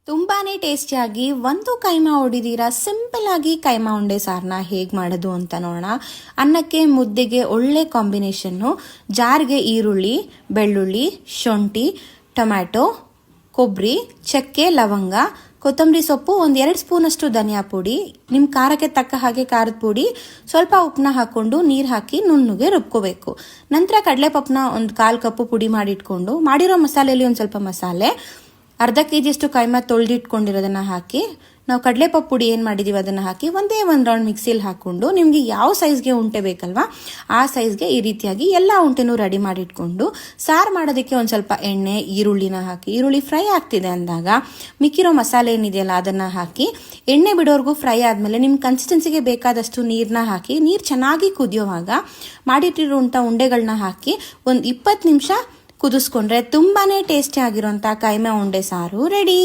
ತುಂಬಾನೇ ಟೇಸ್ಟಿಯಾಗಿ ಒಂದು ಕೈಮಾ ಹೊಡಿದಿರಾ ಸಿಂಪಲ್ ಆಗಿ ಕೈಮಾ ಉಂಡೆ ಸಾರನ್ನ ಹೇಗೆ ಮಾಡೋದು ಅಂತ ನೋಡೋಣ. ಅನ್ನಕ್ಕೆ ಮುದ್ದೆಗೆ ಒಳ್ಳೆ ಕಾಂಬಿನೇಷನ್ನು. ಜಾರ್ಗೆ ಈರುಳ್ಳಿ, ಬೆಳ್ಳುಳ್ಳಿ, ಶುಂಠಿ, ಟೊಮ್ಯಾಟೊ, ಕೊಬ್ಬರಿ, ಚಕ್ಕೆ, ಲವಂಗ, ಕೊತ್ತಂಬರಿ ಸೊಪ್ಪು, 1-2 ಸ್ಪೂನಷ್ಟು ಧನಿಯಾ ಪುಡಿ, ನಿಮ್ಮ ಖಾರಕ್ಕೆ ತಕ್ಕ ಹಾಗೆ ಖಾರದ ಪುಡಿ, ಸ್ವಲ್ಪ ಉಪ್ಪನ್ನ ಹಾಕ್ಕೊಂಡು ನೀರು ಹಾಕಿ ನುಣ್ಣಗೆ ರುಬ್ಕೋಬೇಕು. ನಂತರ ಕಡಲೆಪಪ್ಪನ 1/4 ಕಪ್ಪು ಪುಡಿ ಮಾಡಿಟ್ಕೊಂಡು ಮಾಡಿರೋ ಮಸಾಲೆಯಲ್ಲಿ ಒಂದು ಸ್ವಲ್ಪ ಮಸಾಲೆ, ಅರ್ಧ ಕೆಜಿಯಷ್ಟು ಕೈಮಾ ತೊಳೆದಿಟ್ಕೊಂಡಿರೋದನ್ನು ಹಾಕಿ, ನಾವು ಕಡಲೆಪಪ್ಪು ಪುಡಿ ಏನು ಮಾಡಿದ್ದೀವಿ ಅದನ್ನು ಹಾಕಿ ಒಂದು ರೌಂಡ್ ಮಿಕ್ಸಿಲಿ ಹಾಕ್ಕೊಂಡು, ನಿಮಗೆ ಯಾವ ಸೈಜ್ಗೆ ಉಂಟೆ ಬೇಕಲ್ವಾ ಆ ಸೈಜ್ಗೆ ಈ ರೀತಿಯಾಗಿ ಎಲ್ಲ ಉಂಟೆನೂ ರೆಡಿ ಮಾಡಿಟ್ಕೊಂಡು, ಸಾರು ಮಾಡೋದಕ್ಕೆ ಒಂದು ಸ್ವಲ್ಪ ಎಣ್ಣೆ, ಈರುಳ್ಳಿನ ಹಾಕಿ, ಈರುಳ್ಳಿ ಫ್ರೈ ಆಗ್ತಿದೆ ಅಂದಾಗ ಮಿಕ್ಕಿರೋ ಮಸಾಲೆ ಏನಿದೆಯಲ್ಲ ಅದನ್ನು ಹಾಕಿ, ಎಣ್ಣೆ ಬಿಡೋರ್ಗೂ ಫ್ರೈ ಆದಮೇಲೆ ನಿಮ್ಮ ಕನ್ಸಿಸ್ಟೆನ್ಸಿಗೆ ಬೇಕಾದಷ್ಟು ನೀರನ್ನ ಹಾಕಿ, ನೀರು ಚೆನ್ನಾಗಿ ಕುದಿಯೋವಾಗ ಮಾಡಿಟ್ಟಿರುವಂಥ ಉಂಡೆಗಳನ್ನ ಹಾಕಿ ಒಂದು 20 ನಿಮಿಷ ಕುದಿಸ್ಕೊಂಡ್ರೆ ತುಂಬಾನೇ ಟೇಸ್ಟಿ ಆಗಿರುವಂಥ ಕೈಮಾ ಉಂಡೆ ಸಾರು ರೆಡಿ.